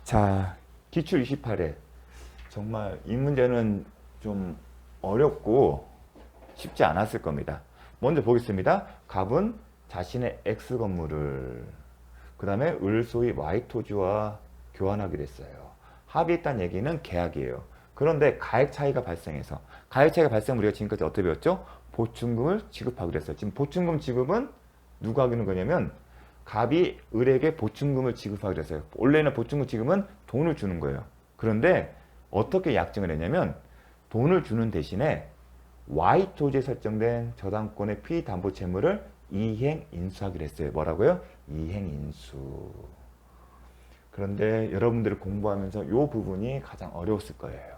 자, 기출 28회. 정말 이 문제는 좀 어렵고 쉽지 않았을 겁니다. 먼저 보겠습니다. 갑은 자신의 X 건물을, 그 다음에 을소의 Y 토지와 교환하기로 했어요. 합의했다는 얘기는 계약이에요. 그런데 가액 차이가 발생해서, 가액 차이가 발생하면 우리가 지금까지 어떻게 배웠죠? 보충금을 지급하기로 했어요. 지금 보충금 지급은 누가 하는 거냐면 갑이 을에게 보충금을 지급하기로 했어요. 원래는 보충금 지급은 돈을 주는 거예요. 그런데 어떻게 약정을 했냐면 돈을 주는 대신에 Y 토지에 설정된 저당권의 피담보 채무를 이행 인수하기로 했어요. 뭐라고요? 이행 인수. 그런데 여러분들이 공부하면서 이 부분이 가장 어려웠을 거예요.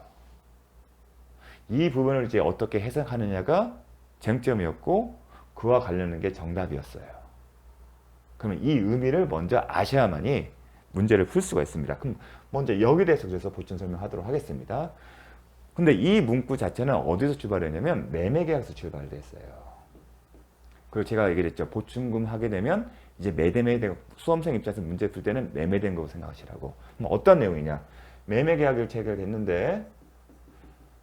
이 부분을 이제 어떻게 해석하느냐가 쟁점이었고 그와 관련된 게 정답이었어요. 그러면 이 의미를 먼저 아셔야만이 문제를 풀 수가 있습니다. 그럼 먼저 여기에 대해서 그래서 보충 설명하도록 하겠습니다. 근데 이 문구 자체는 어디서 출발했냐면 매매계약서 출발됐어요. 그리고 제가 얘기를 했죠. 보충금 하게 되면 이제 매매된 수험생 입장에서 문제 풀 때는 매매된 거고 생각하시라고. 그럼 어떤 내용이냐? 매매계약을 체결했는데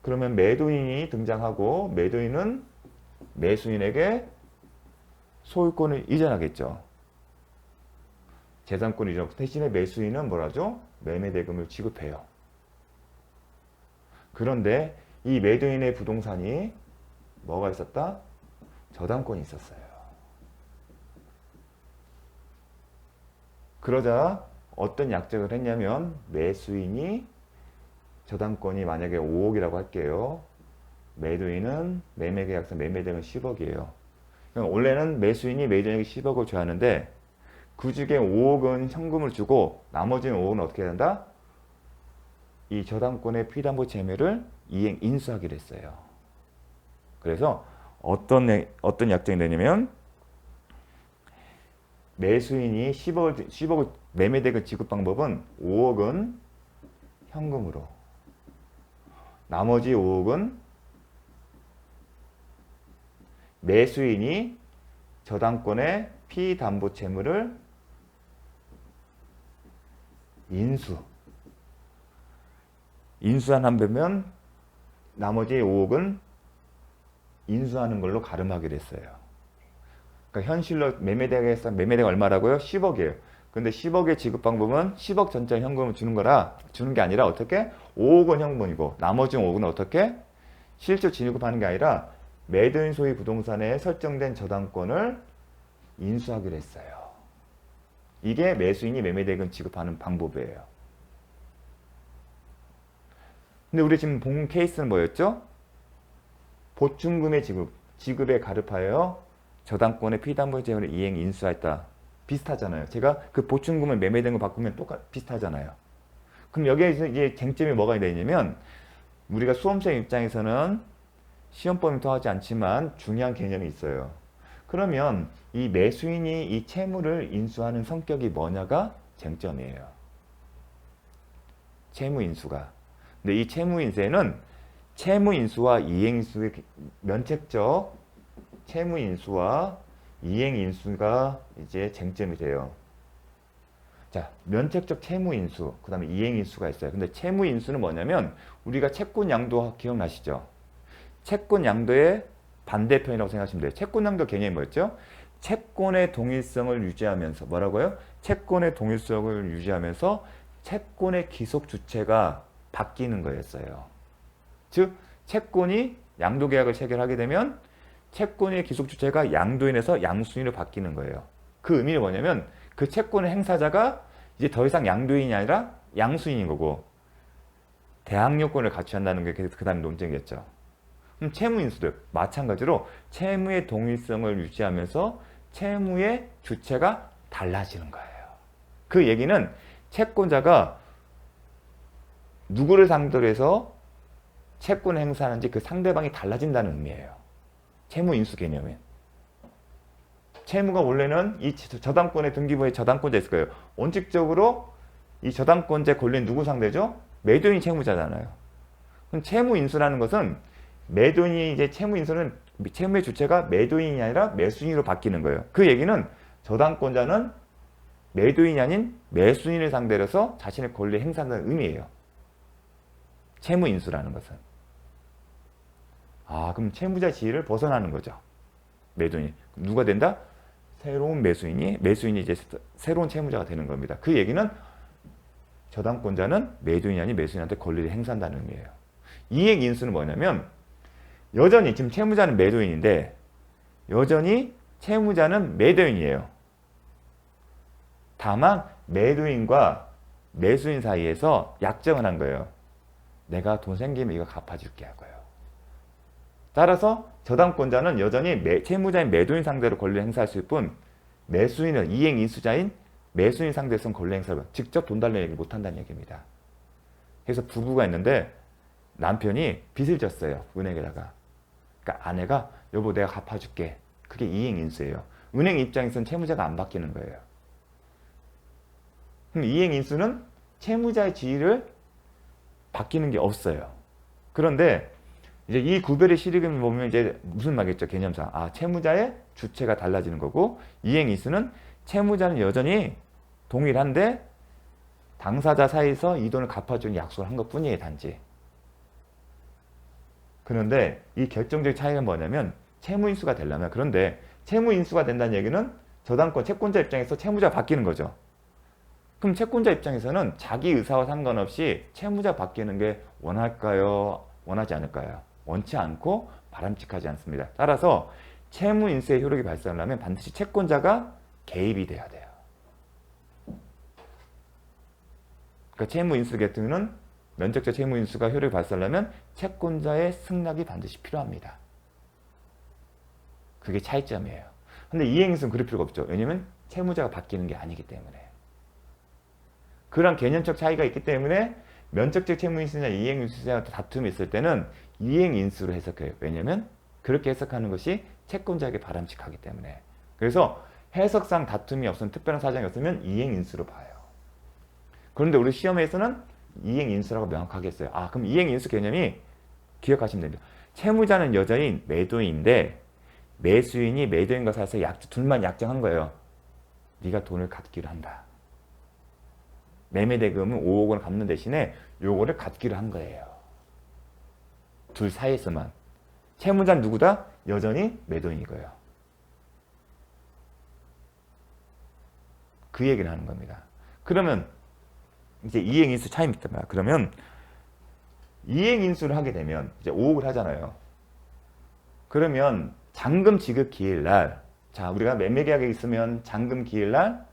그러면 매도인이 등장하고 매도인은 매수인에게 소유권을 이전하겠죠. 재산권 이전 대신에 매수인은 뭐라죠? 매매대금을 지급해요. 그런데 이 매도인의 부동산이 뭐가 있었다? 저당권이 있었어요. 그러자 어떤 약정을 했냐면 매수인이 저당권이 만약에 5억이라고 할게요. 매도인은 매매계약서 매매대금 10억이에요. 그러니까 원래는 매수인이 매도인에게 10억을 줘야 하는데 그 중에 5억은 현금을 주고 나머지는 5억은 어떻게 해야 한다? 이 저당권의 피담보 채무를 이행 인수하기로 했어요. 그래서 어떤 약정이 되냐면 매수인이 10억을 매매대금 지급 방법은 5억은 현금으로 나머지 5억은 매수인이 저당권의 피담보 채무를 인수한 한배면 나머지 5억은 인수하는 걸로 가름하기로 했어요. 그러니까 현실로 매매대가 얼마라고요? 10억이에요. 근데 10억의 지급 방법은 10억 전체 현금을 주는 게 아니라 어떻게? 5억은 현금이고 나머지 5억은 어떻게? 실제 진급하는 게 아니라 매도인 소유 부동산에 설정된 저당권을 인수하기로 했어요. 이게 매수인이 매매대금 지급하는 방법이에요. 근데 우리 지금 본 케이스는 뭐였죠? 보충금의 지급에 가름하여 저당권의 피담보 채무를 이행 인수했다. 비슷하잖아요. 제가 그 보충금을 매매대금 바꾸면 비슷하잖아요. 그럼 여기에서 이제 쟁점이 뭐가 되냐면 우리가 수험생 입장에서는 시험법이 통하지 않지만 중요한 개념이 있어요. 그러면 이 매수인이 이 채무를 인수하는 성격이 뭐냐가 쟁점이에요. 채무 인수가. 근데 이 채무 인수에는 채무 인수와 이행 인수의 면책적 채무 인수와 이행 인수가 이제 쟁점이 돼요. 자, 면책적 채무 인수, 그 다음에 이행 인수가 있어요. 근데 채무 인수는 뭐냐면 우리가 채권 양도 기억나시죠? 채권 양도의 반대편이라고 생각하시면 돼요. 채권 양도 개념이 뭐였죠? 채권의 동일성을 유지하면서 뭐라고요? 채권의 동일성을 유지하면서 채권의 기속 주체가 바뀌는 거였어요. 즉 채권이 양도 계약을 체결하게 되면 채권의 기속 주체가 양도인에서 양수인으로 바뀌는 거예요. 그 의미는 뭐냐면 그 채권의 행사자가 이제 더 이상 양도인이 아니라 양수인인 거고 대항 요건을 갖춰야 한다는 게 그 다음 논쟁이었죠. 그럼 채무 인수도 마찬가지로 채무의 동일성을 유지하면서 채무의 주체가 달라지는 거예요. 그 얘기는 채권자가 누구를 상대로 해서 채권을 행사하는지 그 상대방이 달라진다는 의미예요. 채무 인수 개념은. 채무가 원래는 이 저당권의 등기부에 저당권자 있을 거예요. 원칙적으로 이 저당권자에 걸린 누구 상대죠? 매도인이 채무자잖아요. 그럼 채무 인수라는 것은 매도인이 이제 채무 인수는 채무의 주체가 매도인이 아니라 매수인으로 바뀌는 거예요. 그 얘기는 저당권자는 매도인이 아닌 매수인을 상대로 해서 자신의 권리 행사한다는 의미예요. 채무인수라는 것은. 그럼 채무자 지위를 벗어나는 거죠. 매도인이. 누가 된다? 새로운 매수인이 이제 새로운 채무자가 되는 겁니다. 그 얘기는 저당권자는 매도인이 아닌 매수인한테 권리를 행사한다는 의미예요. 이행인수는 뭐냐면 여전히 지금 채무자는 매도인인데 여전히 채무자는 매도인이에요. 다만 매도인과 매수인 사이에서 약정을 한 거예요. 내가 돈 생기면 이거 갚아줄게 하고요. 따라서 저당권자는 여전히 채무자인 매도인 상대로 권리 행사할 수 있을 뿐 매수인은 이행인수자인 매수인 상대에서는 권리 행사를 직접 돈 달라는 얘기를 못한다는 얘기입니다. 그래서 부부가 있는데 남편이 빚을 졌어요. 은행에다가. 그러니까 아내가 여보 내가 갚아줄게. 그게 이행인수예요. 은행 입장에서는 채무자가 안 바뀌는 거예요. 그럼 이행인수는 채무자의 지위를 바뀌는 게 없어요. 그런데 이제 이 구별의 실익을 보면 이제 무슨 말이겠죠? 개념상. 채무자의 주체가 달라지는 거고 이행인수는 채무자는 여전히 동일한데 당사자 사이에서 이 돈을 갚아주는 약속을 한 것뿐이에요. 단지. 그런데 이 결정적 차이가 뭐냐면 채무인수가 되려면 그런데 채무인수가 된다는 얘기는 저당권 채권자 입장에서 채무자가 바뀌는 거죠. 그럼 채권자 입장에서는 자기 의사와 상관없이 채무자 바뀌는 게 원할까요? 원하지 않을까요? 원치 않고 바람직하지 않습니다. 따라서 채무인수의 효력이 발생하려면 반드시 채권자가 개입이 돼야 돼요. 그러니까 채무인수 같은 경우는 면책적 채무인수가 효력이 발생하려면 채권자의 승낙이 반드시 필요합니다. 그게 차이점이에요. 근데 이행인수는 그럴 필요가 없죠. 왜냐면 채무자가 바뀌는 게 아니기 때문에. 그런 개념적 차이가 있기 때문에 면책적 채무인수냐 이행인수냐 다툼이 있을 때는 이행인수로 해석해요. 왜냐면 그렇게 해석하는 것이 채권자에게 바람직하기 때문에. 그래서 해석상 다툼이 없으면 특별한 사정이 없으면 이행인수로 봐요. 그런데 우리 시험에서는 이행인수라고 명확하게 했어요. 그럼 이행인수 개념이 기억하시면 됩니다. 채무자는 여전히 매도인인데 매수인이 매도인과 사이에서 둘만 약정한 거예요. 네가 돈을 갚기로 한다. 매매대금은 5억 원을 갚는 대신에 요거를 갚기로 한 거예요. 둘 사이에서만. 채무자는 누구다? 여전히 매도인이고요. 그 얘기를 하는 겁니다. 그러면 이제 이행인수 차이입니다. 그러면 이행인수를 하게 되면 이제 5억을 하잖아요. 그러면 잔금 지급 기일날, 자 우리가 매매계약에 있으면 잔금 기일날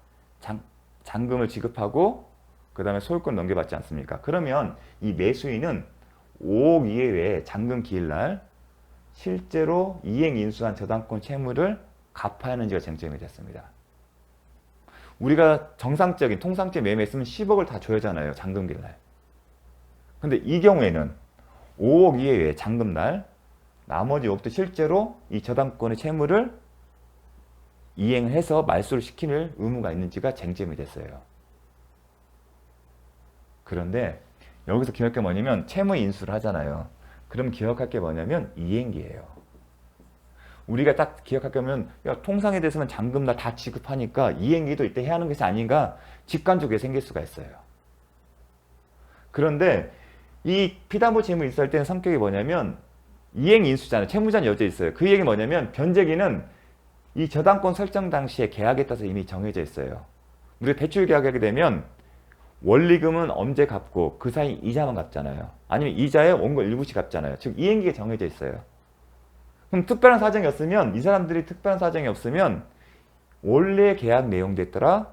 잔금을 지급하고 그 다음에 소유권 넘겨받지 않습니까? 그러면 이 매수인은 5억 이외에 잔금 기일날 실제로 이행인수한 저당권 채무를 갚아야 하는지가 쟁점이 됐습니다. 우리가 정상적인 통상적 매매 했으면 10억을 다 줘야 하잖아요. 잔금 기일날. 근데 이 경우에는 5억 이외에 잔금날 나머지 5억도 실제로 이 저당권의 채무를 이행해서 말소를 시키는 의무가 있는지가 쟁점이 됐어요. 그런데 여기서 기억할 게 뭐냐면 채무 인수를 하잖아요. 그럼 기억할 게 뭐냐면 이행기예요. 우리가 딱 기억할 게 뭐냐면 통상에 대해서는 잔금날 다 지급하니까 이행기도 이때 해야 하는 것이 아닌가 직관적으로 생길 수가 있어요. 그런데 이 피담보 채무 인수할 때는 성격이 뭐냐면 이행인수잖아요. 채무자는 여전히 있어요. 그 얘기 뭐냐면 변제기는 이 저당권 설정 당시에 계약에 따라서 이미 정해져 있어요. 우리가 대출 계약하게 되면 원리금은 언제 갚고 그 사이 이자만 갚잖아요. 아니면 이자에 원금 일부씩 갚잖아요. 즉 이행기가 정해져 있어요. 그럼 특별한 사정이 없으면 이 사람들이 특별한 사정이 없으면 원래 계약 내용에 따라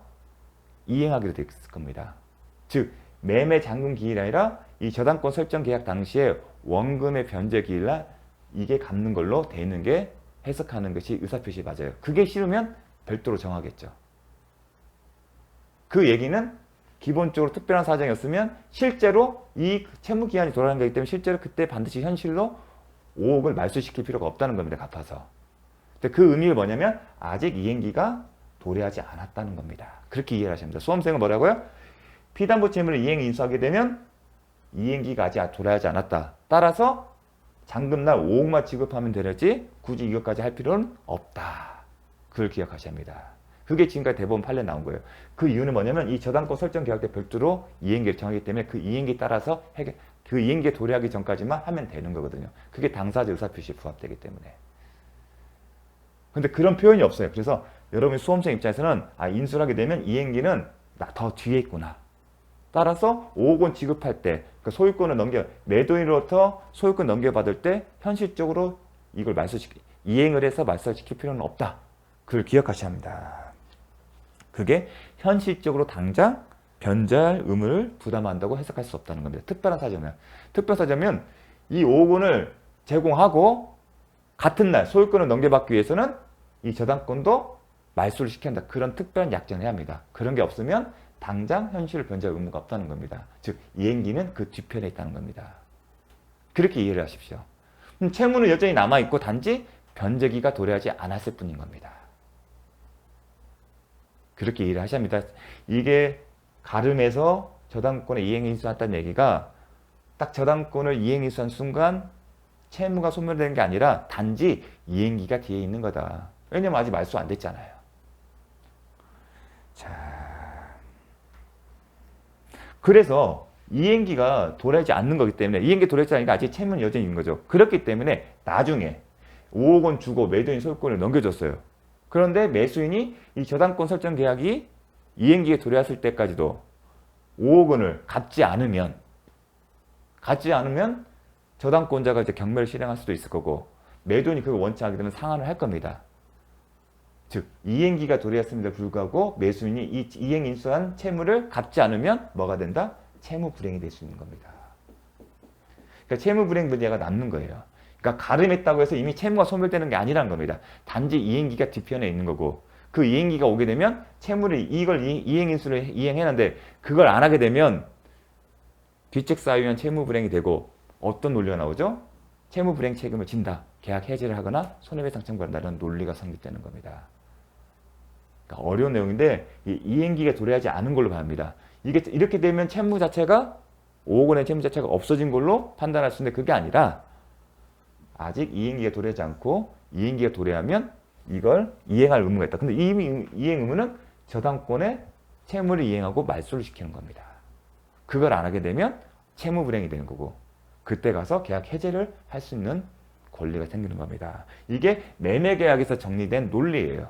이행하기로 되어 있을 겁니다. 즉 매매 잔금 기일이 아니라 이 저당권 설정 계약 당시에 원금의 변제 기일날 이게 갚는 걸로 돼 있는 게 해석하는 것이 의사표시 맞아요. 그게 싫으면 별도로 정하겠죠. 그 얘기는 기본적으로 특별한 사정이 없으면 실제로 이 채무기한이 돌아가는 거기 때문에 실제로 그때 반드시 현실로 5억을 말소시킬 필요가 없다는 겁니다. 갚아서. 근데 그 의미가 뭐냐면 아직 이행기가 도래하지 않았다는 겁니다. 그렇게 이해를 하셔야 합니다. 수험생은 뭐라고요? 피담보 채무를 이행 인수하게 되면 이행기가 아직 도래하지 않았다. 따라서 잔금날 5억만 지급하면 되지 굳이 이것까지 할 필요는 없다. 그걸 기억하셔야 합니다. 그게 지금까지 대법원 판례 나온 거예요. 그 이유는 뭐냐면 이 저당권 설정 계약 때 별도로 이행기를 정하기 때문에 그 이행기 따라서 그 이행기에 도래하기 전까지만 하면 되는 거거든요. 그게 당사자 의사표시에 부합되기 때문에. 근데 그런 표현이 없어요. 그래서 여러분 수험생 입장에서는 인수를 하게 되면 이행기는 더 뒤에 있구나. 따라서 5억 원 지급할 때 소유권을 매도인으로부터 소유권 넘겨받을 때 현실적으로 이걸 이행을 해서 말소시킬 필요는 없다. 그걸 기억하셔야 합니다. 그게 현실적으로 당장 변제할 의무를 부담한다고 해석할 수 없다는 겁니다. 특별한 사정이면. 특별한 사정이면 이 5억 원을 제공하고 같은 날 소유권을 넘겨받기 위해서는 이 저당권도 말소를 시켜야 한다. 그런 특별한 약정을 해야 합니다. 그런 게 없으면 당장 현실을 변제할 의무가 없다는 겁니다. 즉 이행기는 그 뒤편에 있다는 겁니다. 그렇게 이해를 하십시오. 채무는 여전히 남아있고 단지 변제기가 도래하지 않았을 뿐인 겁니다. 그렇게 이해를 하셔야 합니다. 이게 가름에서 저당권의 이행인수한다는 얘기가 딱 저당권을 이행인수한 순간 채무가 소멸되는 게 아니라 단지 이행기가 뒤에 있는 거다. 왜냐면 아직 말소 안 됐잖아요. 자, 그래서 이행기가 도래하지 않는 거기 때문에 이행기 도래하지 않으니까 아직 채무는 여전히 있는 거죠. 그렇기 때문에 나중에 5억 원 주고 매도인 소유권을 넘겨줬어요. 그런데 매수인이 이 저당권 설정 계약이 이행기에 도래했을 때까지도 5억 원을 갚지 않으면 저당권자가 이제 경매를 실행할 수도 있을 거고 매도인이 그걸 원치 않게 되면 상환을 할 겁니다. 즉 이행기가 도래했음에도 불구하고 매수인이 이 이행인수한 채무를 갚지 않으면 뭐가 된다? 채무 불이행이 될 수 있는 겁니다. 그러니까 채무 불이행 문제가 남는 거예요. 그러니까 가름했다고 해서 이미 채무가 소멸되는 게 아니라는 겁니다. 단지 이행기가 뒤편에 있는 거고 그 이행기가 오게 되면 이걸 이행인수를 이행해놨는데 그걸 안 하게 되면 귀책 사유한 채무 불이행이 되고 어떤 논리가 나오죠? 채무 불이행 책임을 진다. 계약 해지를 하거나 손해배상 청구한다는 논리가 성립되는 겁니다. 그러니까 어려운 내용인데 이행기가 도래하지 않은 걸로 봐합니다. 이렇게 되면 채무 자체가 5억 원의 채무 자체가 없어진 걸로 판단할 수 있는데 그게 아니라 아직 이행기가 도래하지 않고 이행기가 도래하면 이걸 이행할 의무가 있다. 근데 이미 이행 의무는 저당권의 채무를 이행하고 말소를 시키는 겁니다. 그걸 안 하게 되면 채무 불이행이 되는 거고 그때 가서 계약 해제를 할 수 있는 권리가 생기는 겁니다. 이게 매매계약에서 정리된 논리예요.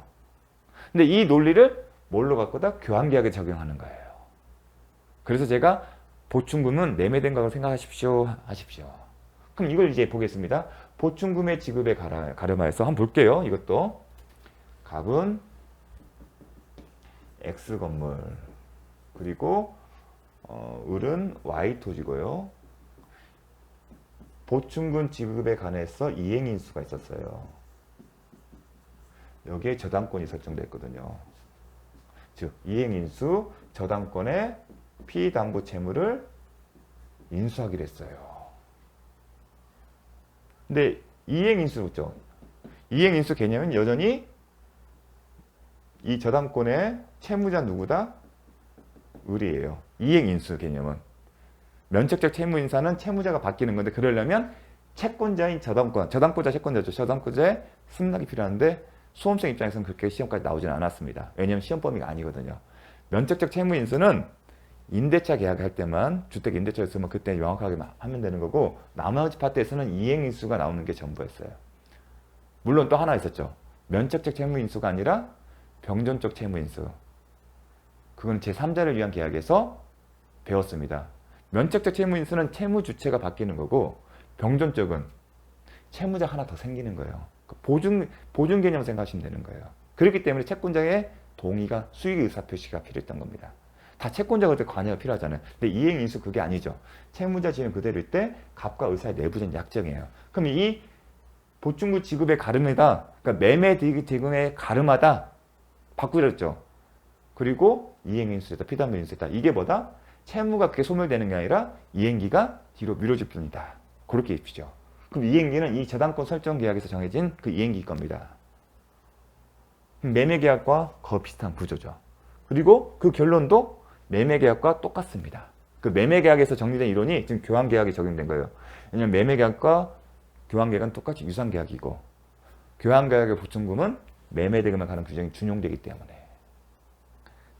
근데 이 논리를 뭘로 갖고다? 교환계약에 적용하는 거예요. 그래서 제가 보충금은 매매된 거라고 생각하십시오. 그럼 이걸 이제 보겠습니다. 보충금의 지급에 가름하여서 한번 볼게요. 이것도 갑은 X 건물 그리고 을은 Y 토지고요. 보충금 지급에 관해서 이행인수가 있었어요. 여기에 저당권이 설정됐거든요. 즉 이행인수 저당권의 피담보 채무를 인수하기로 했어요. 근데 이행인수죠. 이행인수 개념은 여전히 이 저당권의 채무자 누구다? 을이에요. 이행인수 개념은. 면책적 채무인사는 채무자가 바뀌는 건데 그러려면 채권자인 저당권자 채권자죠. 저당권자의 승낙이 필요한데 수험생 입장에서는 그렇게 시험까지 나오지는 않았습니다. 왜냐하면 시험 범위가 아니거든요. 면책적 채무인수는 임대차 계약할 때만 주택 임대차였으면 그때 명확하게 하면 되는 거고 나머지 파트에서는 이행인수가 나오는 게 전부였어요. 물론 또 하나 있었죠. 면책적 채무인수가 아니라 병존적 채무인수. 그건 제3자를 위한 계약에서 배웠습니다. 면책적 채무인수는 채무 주체가 바뀌는 거고 병존적은 채무자 하나 더 생기는 거예요. 보증 개념 생각하시면 되는 거예요. 그렇기 때문에 채권자의 동의가 수익 의사표시가 필요했던 겁니다. 다 채권자가 관여가 필요하잖아요. 근데 이행인수 그게 아니죠. 채무자 지금 그대로일 때 갑과 의사의 내부적 약정이에요. 그럼 이 보충금 지급의 가름이다. 그러니까 매매 대금의 가름하다. 바꾸렸죠. 그리고 이행인수다. 피담보 인수다. 이게 뭐다? 채무가 그게 소멸되는 게 아니라 이행기가 뒤로 미뤄질 뿐이다. 그렇게 입히죠. 그럼 이행기는 이 저당권 설정 계약에서 정해진 그 이행기일 겁니다. 매매계약과 거의 비슷한 구조죠. 그리고 그 결론도 매매계약과 똑같습니다. 그 매매계약에서 정리된 이론이 지금 교환계약에 적용된 거예요. 왜냐하면 매매계약과 교환계약은 똑같이 유상계약이고 교환계약의 보충금은 매매대금에 관한 규정이 준용되기 때문에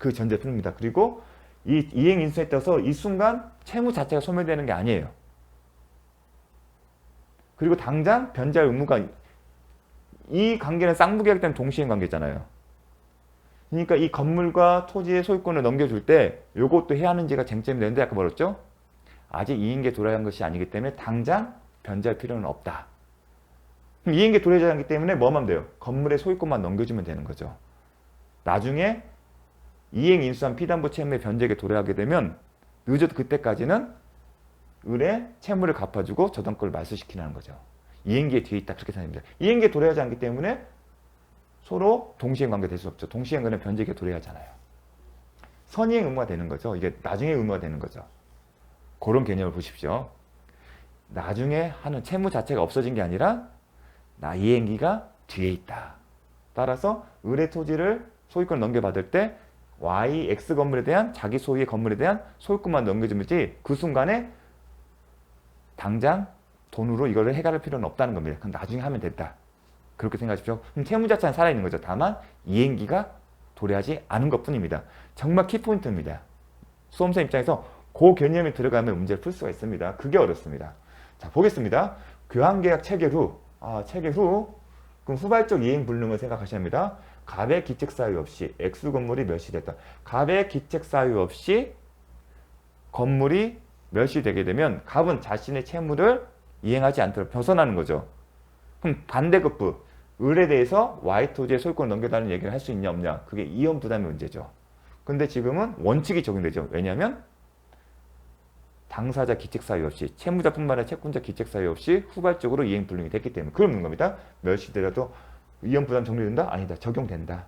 그 전제 풀립니다. 그리고 이 이행 인수에 따라서 이 순간 채무 자체가 소멸되는 게 아니에요. 그리고 당장 변제할 의무가 이 관계는 쌍무계약 때문에 동시행 관계잖아요. 그러니까 이 건물과 토지의 소유권을 넘겨줄 때 요것도 해야 하는지가 쟁점이 되는데 아까 뭐랬죠? 아직 이행기에 도래한 것이 아니기 때문에 당장 변제할 필요는 없다. 그럼 이행기에 도래하지 않기 때문에 뭐만 돼요? 건물의 소유권만 넘겨주면 되는 거죠. 나중에 이행 인수한 피담보 채무의 변제에 도래하게 되면 늦어도 그때까지는 을의 채무를 갚아주고 저당권을 말소시키는 거죠. 이행기에 뒤에 있다 그렇게 생각합니다. 이행기에 도래하지 않기 때문에 서로 동시행 관계 될 수 없죠. 동시행관은 변제기에 도래하잖아요. 선이행 의무가 되는 거죠. 이게 나중에 의무가 되는 거죠. 그런 개념을 보십시오. 나중에 하는 채무 자체가 없어진 게 아니라 나 이행기가 뒤에 있다. 따라서 을의 토지를 소유권을 넘겨받을 때 Y, X 건물에 대한 자기 소유의 건물에 대한 소유권만 넘겨주면지 그 순간에 당장 돈으로 이걸 해결할 필요는 없다는 겁니다. 그럼 나중에 하면 된다. 그렇게 생각하십시오. 그럼 채무 자체는 살아있는 거죠. 다만 이행기가 도래하지 않은 것뿐입니다. 정말 키포인트입니다. 수험생 입장에서 그 개념이 들어가면 문제를 풀 수가 있습니다. 그게 어렵습니다. 자, 보겠습니다. 교환계약 체결 후, 그럼 후발적 이행 불능을 생각하셔야 합니다. 갑의 기책 사유 없이 X 건물이 멸시됐다. 갑의 기책 사유 없이 건물이 멸시되게 되면 갑은 자신의 채무를 이행하지 않도록 벗어나는 거죠. 그럼 반대급부, 을에 대해서 Y 토지의 소유권을 넘겨달라는 얘기를 할 수 있냐 없냐. 그게 이혼 부담의 문제죠. 근데 지금은 원칙이 적용되죠. 왜냐하면 당사자 기책 사유 없이 채무자뿐만 아니라 채권자 기책 사유 없이 후발적으로 이행 불능이 됐기 때문에 그런 묻는 겁니다. 멸시되더라도 이혼 부담 적용된다? 아니다. 적용된다.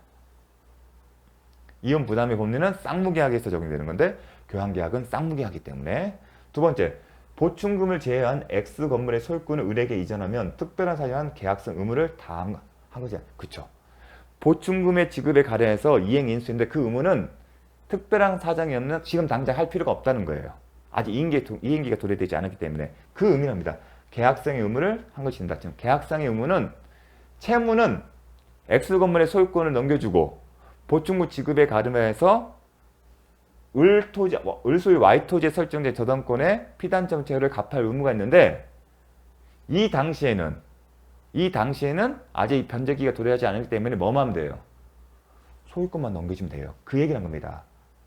이혼 부담의 법리는 쌍무계약에서 적용되는 건데 교환계약은 쌍무계약이기 때문에. 두 번째, 보충금을 제외한 X 건물의 소유권을 을에게 이전하면 특별한 사유한 계약성 의무를 다한 거지. 그쵸? 보충금의 지급에 관련해서 이행 인수인데 그 의무는 특별한 사정이 없는 지금 당장 할 필요가 없다는 거예요. 아직 이행기가 도래되지 않았기 때문에 그 의미랍니다. 계약성의 의무를 한 것이 된다. 지금 계약성의 의무는 채무는 X 건물의 소유권을 넘겨주고 보충금 지급에 관련해서 을 소유 Y 토지에 설정된 저당권의 피담점 채무를 갚을 의무가 있는데 이 당시에는 아직 변제기가 도래하지 않았기 때문에 뭐만 하면 돼요? 소유권만 넘겨주면 돼요. 그 얘기를 한 겁니다.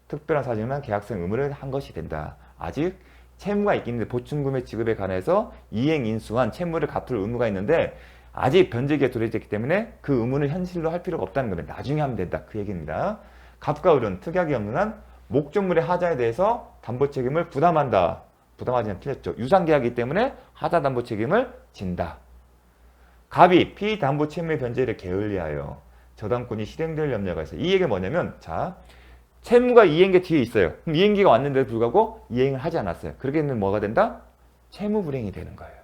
특별한 사정만 계약성 의무를 한 것이 된다. 아직 채무가 있긴 있는데 보충금의 지급에 관해서 이행 인수한 채무를 갚을 의무가 있는데 아직 변제기가 도래했기 때문에 그 의무는 현실로 할 필요가 없다는 겁니다. 나중에 하면 된다. 그 얘기입니다. 갑과 을은 특약이 없는 한 목적물의 하자에 대해서 담보 책임을 부담한다. 부담하지 않으면 틀렸죠. 유상계약이기 때문에 하자 담보 책임을 진다. 갑이 피담보 채무의 변제를 게을리하여 저당권이 실행될 염려가 있어요. 이 얘기가 뭐냐면 자, 채무가 이행기 뒤에 있어요. 그럼 이행기가 왔는데도 불구하고 이행을 하지 않았어요. 그렇게 되면 뭐가 된다? 채무불행이 되는 거예요.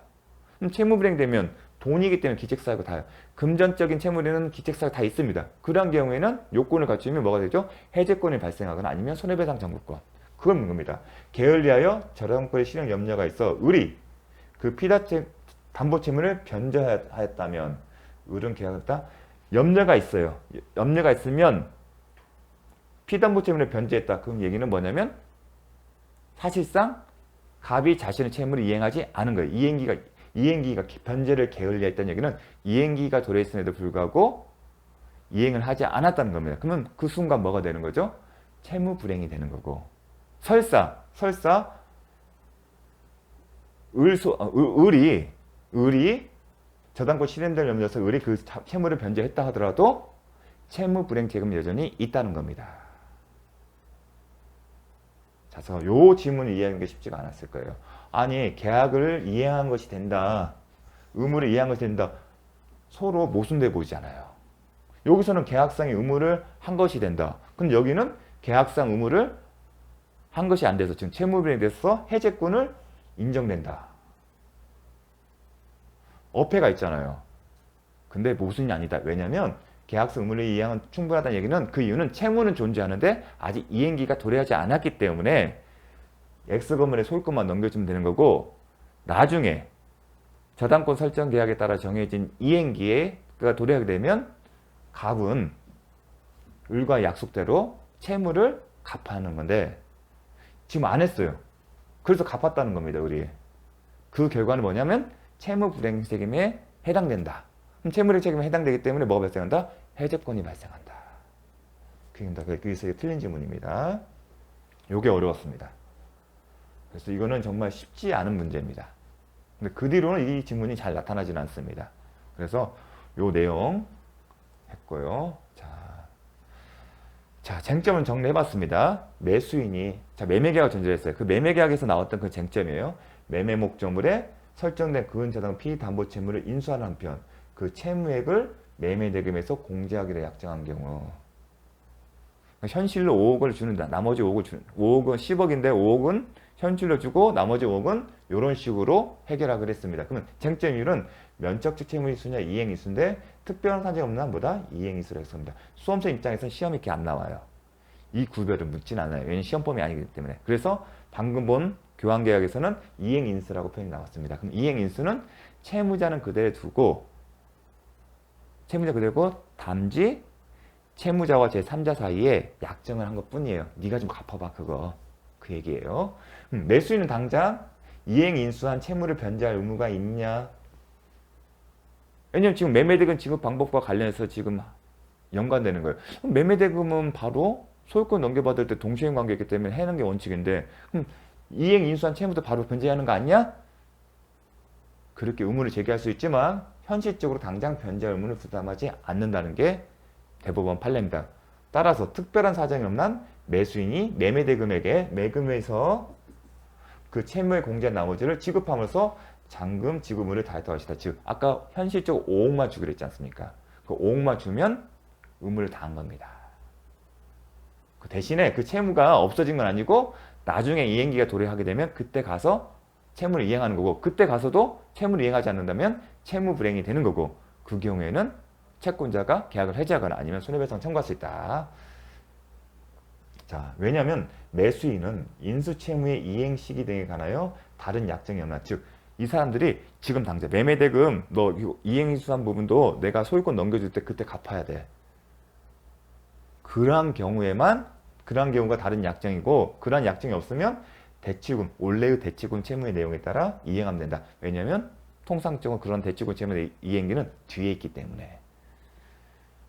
그럼 채무불행되면 돈이기 때문에 기책사유가 다요. 금전적인 채무에는 기책사유가 다 있습니다. 그런 경우에는 요건을 갖추면 뭐가 되죠? 해제권이 발생하거나 아니면 손해배상 청구권. 그걸 묻는 겁니다. 게을리하여 저당권의 실행 염려가 있어 을이 그 담보 채무를 변제하였다면 을은 계약했다. 염려가 있어요. 염려가 있으면 피담보 채무를 변제했다. 그럼 얘기는 뭐냐면 사실상 갑이 자신의 채무를 이행하지 않은 거예요. 이행기가 변제를 게을리했다는 얘기는 이행기가 도래했음에도 불구하고 이행을 하지 않았다는 겁니다. 그러면 그 순간 뭐가 되는 거죠? 채무 불행이 되는 거고. 설사 을이 저당권 실행될 염려에서 을이 그 채무를 변제했다 하더라도 채무 불행 책임은 여전히 있다는 겁니다. 자, 그래서 요 질문을 이해하는 게 쉽지가 않았을 거예요. 아니, 계약을 이행한 것이 된다. 의무를 이행한 것이 된다. 서로 모순돼 보이잖아요. 여기서는 계약상의 의무를 한 것이 된다. 근데 여기는 계약상 의무를 한 것이 안 돼서 지금 채무불이행에 대해서 해제권을 인정된다. 어폐가 있잖아요. 근데 모순이 아니다. 왜냐하면 계약상 의무를 이행한 충분하다는 얘기는 그 이유는 채무는 존재하는데 아직 이행기가 도래하지 않았기 때문에 X건물의 소유권만 넘겨주면 되는 거고 나중에 저당권 설정 계약에 따라 정해진 이행기가 도래하게 되면 갑은 을과 약속대로 채무를 갚아하는 건데 지금 안 했어요. 그래서 갚았다는 겁니다. 우리. 그 결과는 뭐냐면 채무 불이행 책임에 해당된다. 그럼 채무 불이행 책임에 해당되기 때문에 뭐가 발생한다? 해제권이 발생한다. 그게 그게 틀린 지문입니다. 요게 어려웠습니다. 그래서 이거는 정말 쉽지 않은 문제입니다. 근데 그 뒤로는 이 지문이 잘 나타나지는 않습니다. 그래서 요 내용 했고요. 자, 쟁점은 정리해봤습니다. 매수인이, 자, 매매계약을 전제했어요. 그 매매계약에서 나왔던 그 쟁점이에요. 매매 목적물에 설정된 근저당 피담보채무를 인수하는 한편 그 채무액을 매매대금에서 공제하기로 약정한 경우. 현실로 5억을 주는다. 나머지 5억을 주는. 5억은 10억인데 5억은 현실로 주고 나머지 5억은 이런 식으로 해결하기로 했습니다. 그러면 쟁점 이유는 면적적 채무이수냐 이행이수인데 특별한 사정이 없는 한보다 이행이수라고 했습니다. 수험생 입장에서는 시험이 이렇게 안 나와요. 이 구별을 묻진 않아요. 왜냐하면 시험범위 아니기 때문에. 그래서 방금 본 교환계약에서는 이행인수라고 표현이 나왔습니다. 그럼 이행인수는 채무자는 그대로 두고 담지 채무자와 제3자 사이에 약정을 한 것뿐이에요. 네가 좀 갚아봐 그거. 그 얘기예요. 매수인은 당장 이행인수한 채무를 변제할 의무가 있냐? 왜냐면 지금 매매대금 지급 방법과 관련해서 지금 연관되는 거예요. 매매대금은 바로 소유권 넘겨받을 때 동시행 관계이기 때문에 해는 게 원칙인데 그럼 이행인수한 채무도 바로 변제하는 거 아니야? 그렇게 의무를 제기할 수 있지만 현실적으로 당장 변제할 의무를 부담하지 않는다는 게 대법원 판례입니다. 따라서 특별한 사정이 없는 한 매수인이 매매대금에게 매금에서 그 채무의 공제한 나머지를 지급함으로써 잔금 지급 의무를 다했다고 하시다. 즉 아까 현실적으로 5억만 주기로 했지 않습니까? 그 5억만 주면 의무를 다한 겁니다. 그 대신에 그 채무가 없어진 건 아니고 나중에 이행기가 도래하게 되면 그때 가서 채무를 이행하는 거고 그때 가서도 채무를 이행하지 않는다면 채무 불이행이 되는 거고 그 경우에는 채권자가 계약을 해지하거나 아니면 손해배상 청구할 수 있다. 자, 왜냐하면 매수인은 인수채무의 이행 시기 등에 관하여 다른 약정이 없나. 즉, 이 사람들이 지금 당장 매매대금 너 이행인수한 부분도 내가 소유권 넘겨줄 때 그때 갚아야 돼. 그러한 경우가 다른 약정이고 그러한 약정이 없으면 대치금, 원래의 대치금 채무의 내용에 따라 이행하면 된다. 왜냐하면 통상적으로 그런 대치금 채무의 이행기는 뒤에 있기 때문에.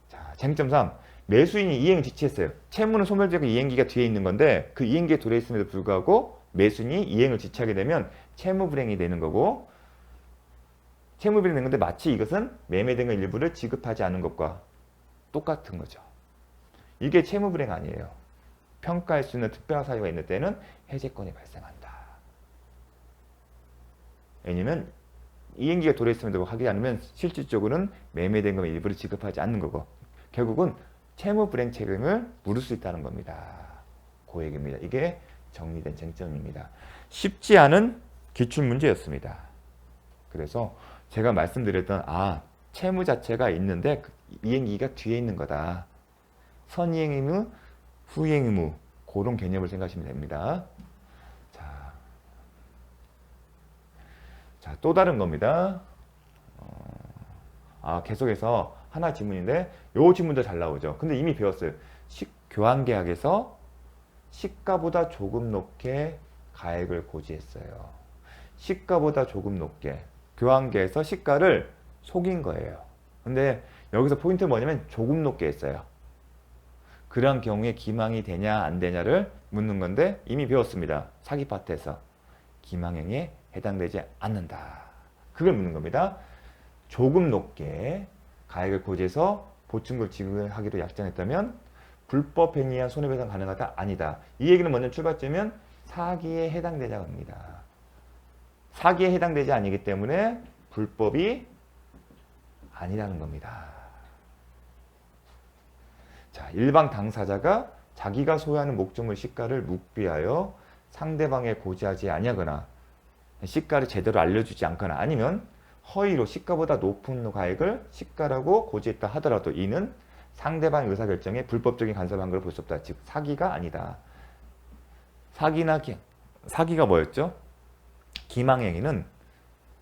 자, 쟁점 3. 매수인이 이행을 지치했어요. 채무는 소멸되고 이행기가 뒤에 있는 건데 그 이행기에 도래 있음에도 불구하고 매수인이 이행을 지체하게 되면 채무 불이행이 되는 거고 채무 불이행이 되는 건데 마치 이것은 매매 등의 일부를 지급하지 않은 것과 똑같은 거죠. 이게 채무 불이행 아니에요. 평가할 수 있는 특별한 사유가 있는 때는 해제권이 발생한다. 왜냐면 이행기가 도래 있음에도 하지 않으면 실질적으로는 매매 등의 일부를 지급하지 않는 거고 결국은 채무 불이행 책임을 물을 수 있다는 겁니다. 그 얘기입니다. 이게 정리된 쟁점입니다. 쉽지 않은 기출문제였습니다. 그래서 제가 말씀드렸던 채무 자체가 있는데 이행기가 뒤에 있는 거다. 선이행 의무, 후이행 의무 그런 개념을 생각하시면 됩니다. 자, 또 다른 겁니다. 계속해서 하나 지문인데 요 지문도 잘 나오죠. 근데 이미 배웠어요. 교환계약에서 시가보다 조금 높게 가액을 고지했어요. 시가보다 조금 높게. 교환계에서 시가를 속인 거예요. 근데 여기서 포인트는 뭐냐면 조금 높게 했어요. 그런 경우에 기망이 되냐 안 되냐를 묻는 건데 이미 배웠습니다. 사기 파트에서 기망행위에 해당되지 않는다. 그걸 묻는 겁니다. 조금 높게 가액을 고지해서 보충금 지급하기로 약정했다면 불법 행위한 손해배상 가능하다? 아니다. 이 얘기는 먼저 출발점은 사기에 해당되자 합니다. 사기에 해당되지 아니기 때문에 불법이 아니라는 겁니다. 자, 일방 당사자가 자기가 소유하는 목적물 시가를 묵비하여 상대방에 고지하지 아니하거나 시가를 제대로 알려주지 않거나 아니면 허위로 시가보다 높은 가액을 시가라고 고지했다 하더라도 이는 상대방의 의사결정에 불법적인 간섭한 걸 볼 수 없다. 즉 사기가 아니다. 사기가 뭐였죠? 기망행위는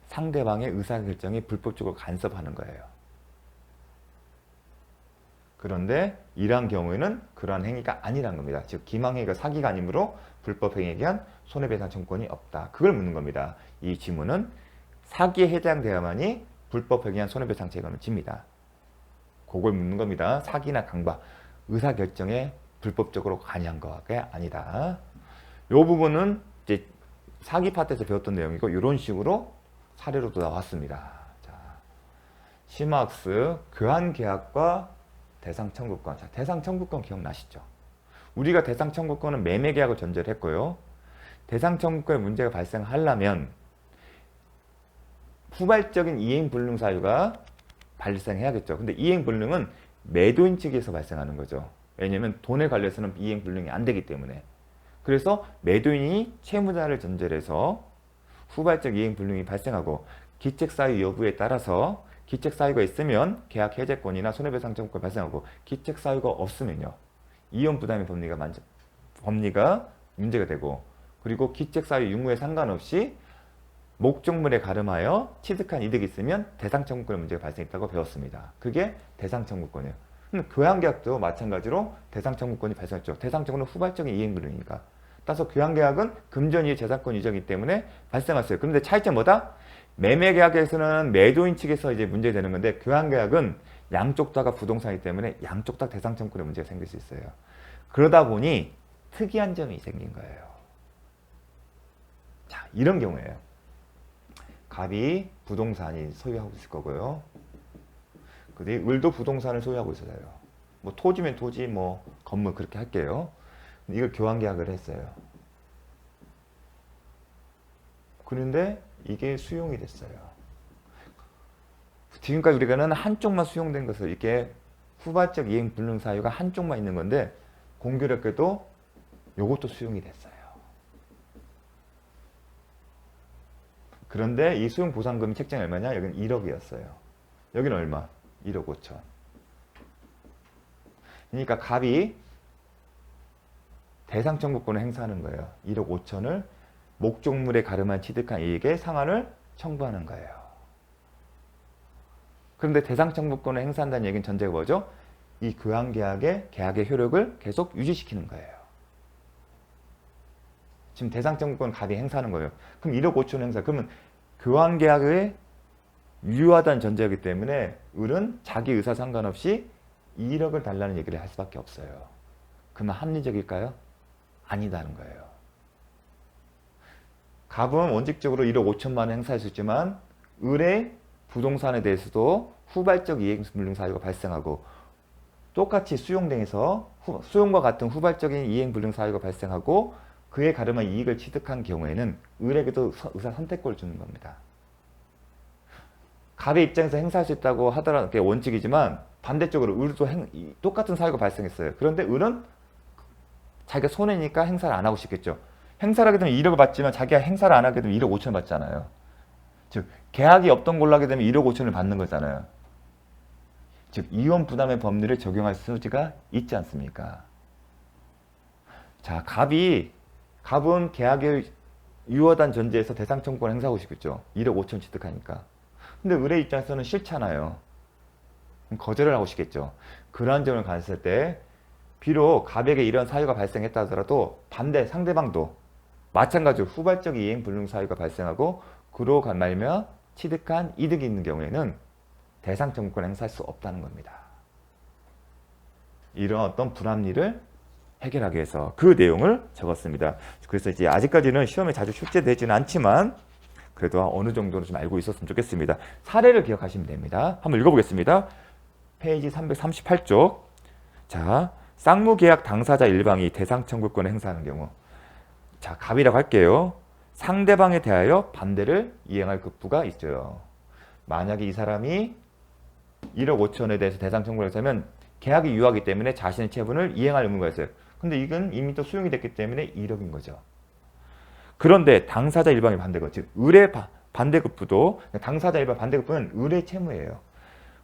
상대방의 의사결정에 불법적으로 간섭하는 거예요. 그런데 이러한 경우에는 그러한 행위가 아니란 겁니다. 즉 기망행위가 사기가 아니므로 불법 행위에 대한 손해배상 청구권이 없다. 그걸 묻는 겁니다. 이 지문은 사기에 해당되어야만이 불법 행위에 대한 손해배상 책임을 집니다. 그걸 묻는 겁니다. 사기나 강박, 의사결정에 불법적으로 관여한 거가 아니다. 이 부분은 이제 사기 파트에서 배웠던 내용이고 이런 식으로 사례로도 나왔습니다. 자, 심화학습, 교환계약과 대상청구권. 자, 대상청구권 기억나시죠? 우리가 대상청구권은 매매계약을 전제로 했고요. 대상청구권에 문제가 발생하려면 후발적인 이행불능 사유가 발생해야겠죠. 근데 이행불능은 매도인 측에서 발생하는 거죠. 왜냐하면 돈에 관련해서는 이행불능이 안 되기 때문에. 그래서 매도인이 채무자를 전제로 해서 후발적 이행불능이 발생하고 기책사유 여부에 따라서 기책사유가 있으면 계약 해제권이나 손해배상 청구권이 발생하고 기책사유가 없으면요. 이혼부담의 법리가 문제가 되고 그리고 기책사유 유무에 상관없이 목적물에 가름하여 취득한 이득이 있으면 대상청구권의 문제가 발생했다고 배웠습니다. 그게 대상청구권이에요. 교환계약도 마찬가지로 대상청구권이 발생했죠. 대상청구는 후발적인 이행불능이니까. 따라서 교환계약은 금전이의 재산권 이전이기 때문에 발생했어요. 그런데 차이점 뭐다? 매매계약에서는 매도인 측에서 이제 문제되는 건데 교환계약은 양쪽 다가 부동산이기 때문에 양쪽 다 대상청구권의 문제가 생길 수 있어요. 그러다 보니 특이한 점이 생긴 거예요. 자, 이런 경우에요. 갑이 부동산이 소유하고 있을 거고요. 근데 을도 부동산을 소유하고 있어요. 뭐 토지면 토지, 뭐 건물 그렇게 할게요. 이걸 교환계약을 했어요. 그런데 이게 수용이 됐어요. 지금까지 우리가는 한쪽만 수용된 것을 이렇게 후발적 이행불능 사유가 한쪽만 있는 건데 공교롭게도 이것도 수용이 됐어요. 그런데 이 수용 보상금이 책정이 얼마냐? 여기는 1억이었어요. 여기는 얼마? 1억 5천. 그러니까 갑이 대상청구권을 행사하는 거예요. 1억 5천을 목적물에 가름한 취득한 이익에 상환을 청구하는 거예요. 그런데 대상청구권을 행사한다는 얘기는 전제가 뭐죠? 이 교환계약의 계약의 효력을 계속 유지시키는 거예요. 지금 대상청구권 갑이 행사하는 거예요. 그럼 1억 5천 행사. 그러면 교환계약에 유효하다는 전제이기 때문에 을은 자기 의사 상관없이 1억을 달라는 얘기를 할 수밖에 없어요. 그러면 합리적일까요? 아니다는 거예요. 갑은 원칙적으로 1억 5천만 원 행사할 수 있지만 을의 부동산에 대해서도 후발적 이행불능 사유가 발생하고 똑같이 수용등에서 수용과 같은 후발적인 이행불능 사유가 발생하고 그에 가름한 이익을 취득한 경우에는 을에게도 의사 선택권을 주는 겁니다. 갑의 입장에서 행사할 수 있다고 하더라도 그게 원칙이지만 반대쪽으로 을도 똑같은 사유가 발생했어요. 그런데 을은 자기가 손해니까 행사를 안 하고 싶겠죠. 행사를 하게 되면 1억을 받지만 자기가 행사를 안 하게 되면 1억 5천을 받잖아요. 즉 계약이 없던 걸로 하게 되면 1억 5천을 받는 거잖아요. 즉 이혼 부담의 법리를 적용할 소지가 있지 않습니까? 자, 갑은 계약에 유효하다는 전제에서 대상청구권을 행사하고 싶겠죠. 1억 5천 취득하니까. 근데 을의 입장에서는 싫잖아요. 거절을 하고 싶겠죠. 그러한 점을 봤을 때 비록 갑에게 이런 사유가 발생했다 하더라도 상대방도 마찬가지로 후발적 이행불능 사유가 발생하고 그로 말미암아 취득한 이득이 있는 경우에는 대상청구권을 행사할 수 없다는 겁니다. 이런 어떤 불합리를 해결하기 위해서 그 내용을 적었습니다. 그래서 이제 아직까지는 시험에 자주 출제되지는 않지만 그래도 어느 정도는 좀 알고 있었으면 좋겠습니다. 사례를 기억하시면 됩니다. 한번 읽어보겠습니다. 페이지 338쪽. 자, 쌍무계약 당사자 일방이 대상청구권을 행사하는 경우. 자, 갑이라고 할게요. 상대방에 대하여 반대를 이행할 급부가 있어요. 만약에 이 사람이 1억 5천에 대해서 대상청구를 행사하면 계약이 유효하기 때문에 자신의 처분을 이행할 의무가 있어요. 근데 이건 이미 또 수용이 됐기 때문에 1억인 거죠. 그런데 당사자 일방의 반대가 즉 을의 반대급부도 당사자 일방 반대급부는 을의 채무예요.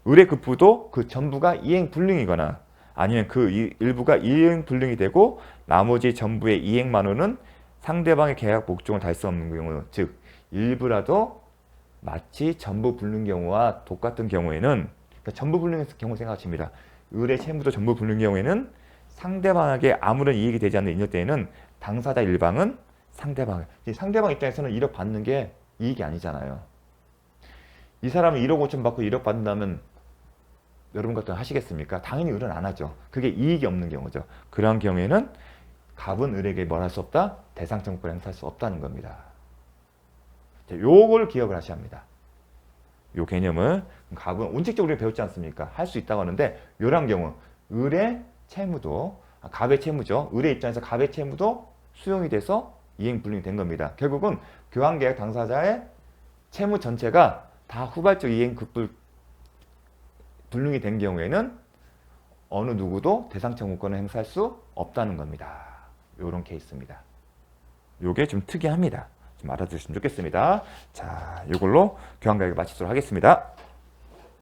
을의 급부도 그 전부가 이행불능이거나 아니면 그 일부가 이행불능이 되고 나머지 전부의 이행만으로는 상대방의 계약 목적을 달 수 없는 경우 즉 일부라도 마치 전부 불능 경우와 똑같은 경우에는 그러니까 전부 불능의 경우 생각하십니다. 의뢰 채무도 전부 불능 경우에는 상대방에게 아무런 이익이 되지 않는 인력 때에는 당사자 일방은 상대방 입장에서는 1억 받는 게 이익이 아니잖아요. 이 사람은 1억 5천 받고 1억 받는다면 여러분 같은 거 하시겠습니까? 당연히 의뢰는 안 하죠. 그게 이익이 없는 경우죠. 그런 경우에는 갑은 을에게 뭘 할 수 없다? 대상 청구권을 행사할 수 없다는 겁니다. 요걸 기억을 하셔야 합니다. 요 개념을 갑은 원칙적으로 배웠지 않습니까? 할 수 있다고 하는데 요런 경우 을의 채무도 갑의 채무죠. 을의 입장에서 갑의 채무도 수용이 돼서 이행 불능이 된 겁니다. 결국은 교환계약 당사자의 채무 전체가 다 후발적 이행 급불 불능이 된 경우에는 어느 누구도 대상 청구권을 행사할 수 없다는 겁니다. 요런 케이스입니다. 요게 좀 특이합니다. 좀 알아두시면 좋겠습니다. 자, 이걸로 교환계약을 마치도록 하겠습니다.